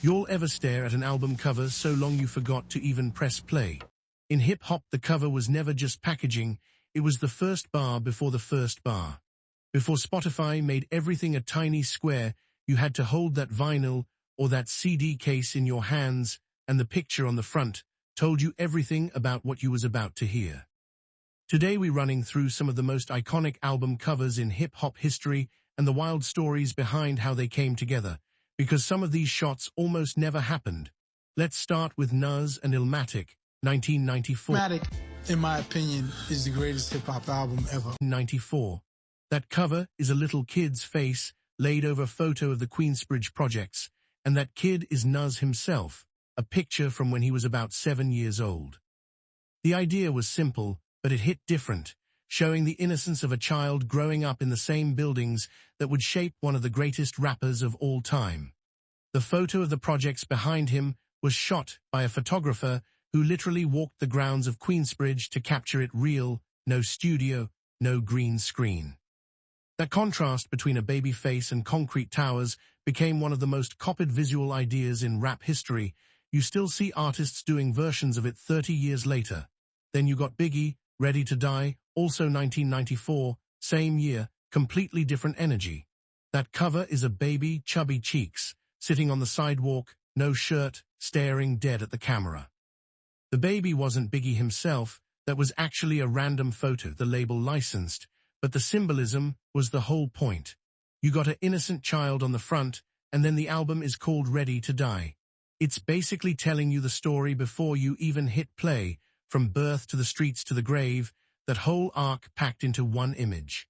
You'll ever stare at an album cover so long you forgot to even press play. In hip-hop, the cover was never just packaging, it was the first bar before the first bar. Before Spotify made everything a tiny square, you had to hold that vinyl or that CD case in your hands, and the picture on the front told you everything about what you was about to hear. Today we're running through some of the most iconic album covers in hip-hop history and the wild stories behind how they came together, because some of these shots almost never happened. Let's start with Nas and Illmatic, 1994. Illmatic, in my opinion, is the greatest hip-hop album ever. 94. That cover is a little kid's face laid over a photo of the Queensbridge projects, and that kid is Nas himself, a picture from when he was about 7 years old. The idea was simple, but it hit different, showing the innocence of a child growing up in the same buildings that would shape one of the greatest rappers of all time. The photo of the projects behind him was shot by a photographer who literally walked the grounds of Queensbridge to capture it real, no studio, no green screen. That contrast between a baby face and concrete towers became one of the most copied visual ideas in rap history. You still see artists doing versions of it 30 years later. Then you got Biggie, Ready to Die, also 1994, same year, completely different energy. That cover is a baby, chubby cheeks, sitting on the sidewalk, no shirt, staring dead at the camera. The baby wasn't Biggie himself, that was actually a random photo the label licensed, but the symbolism was the whole point. You got an innocent child on the front, and then the album is called Ready to Die. It's basically telling you the story before you even hit play, from birth to the streets to the grave, that whole arc packed into one image.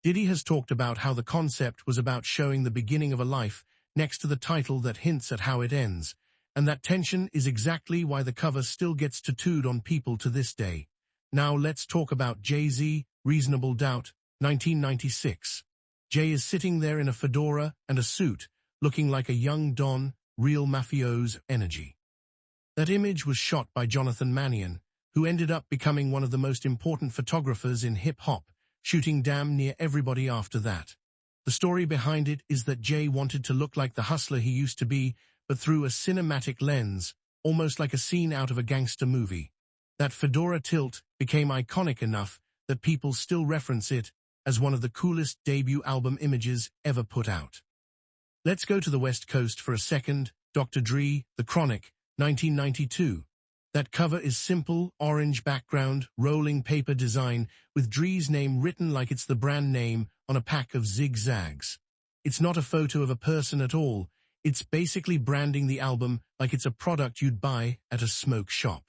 Diddy has talked about how the concept was about showing the beginning of a life next to the title that hints at how it ends, and that tension is exactly why the cover still gets tattooed on people to this day. Now let's talk about Jay-Z, Reasonable Doubt, 1996. Jay is sitting there in a fedora and a suit, looking like a young Don, real mafioso energy. That image was shot by Jonathan Mannion, who ended up becoming one of the most important photographers in hip-hop, shooting damn near everybody after that. The story behind it is that Jay wanted to look like the hustler he used to be, but through a cinematic lens, almost like a scene out of a gangster movie. That fedora tilt became iconic enough that people still reference it as one of the coolest debut album images ever put out. Let's go to the West Coast for a second. Dr. Dre, The Chronic, 1992. That cover is simple, orange background, rolling paper design, with Dre's name written like it's the brand name on a pack of zigzags. It's not a photo of a person at all, it's basically branding the album like it's a product you'd buy at a smoke shop.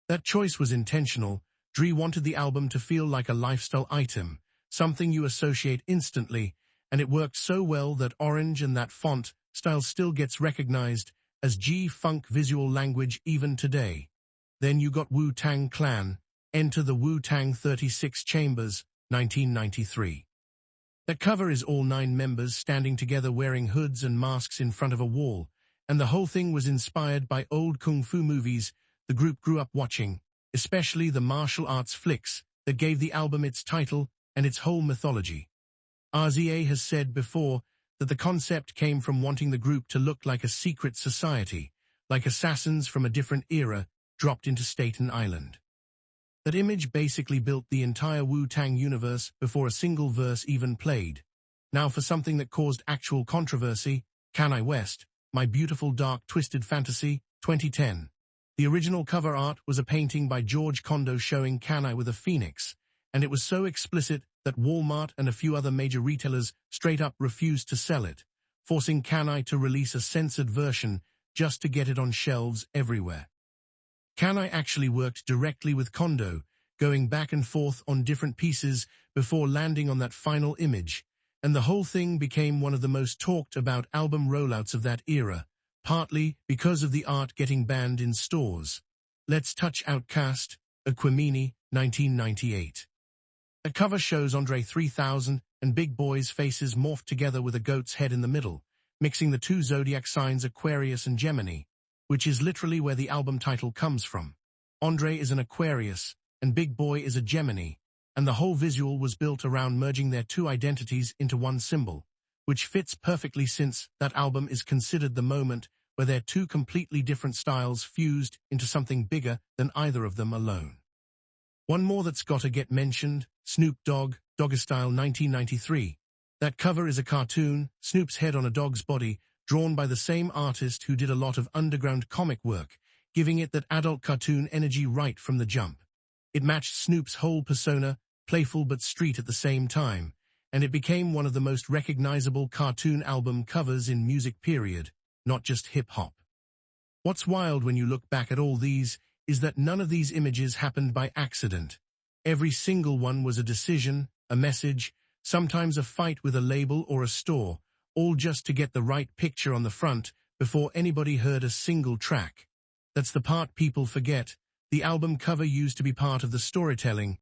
That choice was intentional. Dre wanted the album to feel like a lifestyle item, something you associate instantly, and it worked so well that orange and that font style still gets recognized as G-Funk visual language even today. Then you got Wu-Tang Clan, Enter the Wu-Tang 36 Chambers, 1993. That cover is all 9 members standing together wearing hoods and masks in front of a wall, and the whole thing was inspired by old kung fu movies the group grew up watching, especially the martial arts flicks that gave the album its title and its whole mythology. RZA has said before that the concept came from wanting the group to look like a secret society, like assassins from a different era dropped into Staten Island. That image basically built the entire Wu-Tang universe before a single verse even played. Now for something that caused actual controversy, Kanye West, My Beautiful Dark Twisted Fantasy, 2010. The original cover art was a painting by George Condo showing Kanye with a phoenix, and it was so explicit that Walmart and a few other major retailers straight up refused to sell it, forcing Kanye to release a censored version just to get it on shelves everywhere. Kanye actually worked directly with Condo, going back and forth on different pieces before landing on that final image, and the whole thing became one of the most talked about album rollouts of that era, partly because of the art getting banned in stores. Let's touch Outkast, Aquemini, 1998. The cover shows Andre 3000 and Big Boy's faces morphed together with a goat's head in the middle, mixing the two zodiac signs Aquarius and Gemini, which is literally where the album title comes from. Andre is an Aquarius, and Big Boy is a Gemini, and the whole visual was built around merging their two identities into one symbol, which fits perfectly since that album is considered the moment where they're two completely different styles fused into something bigger than either of them alone. One more that's gotta get mentioned, Snoop Dogg, Doggystyle 1993. That cover is a cartoon, Snoop's head on a dog's body, drawn by the same artist who did a lot of underground comic work, giving it that adult cartoon energy right from the jump. It matched Snoop's whole persona, playful but street at the same time, and it became one of the most recognizable cartoon album covers in music period, not just hip-hop. What's wild when you look back at all these is that none of these images happened by accident. Every single one was a decision, a message, sometimes a fight with a label or a store, all just to get the right picture on the front before anybody heard a single track. That's the part people forget. The album cover used to be part of the storytelling,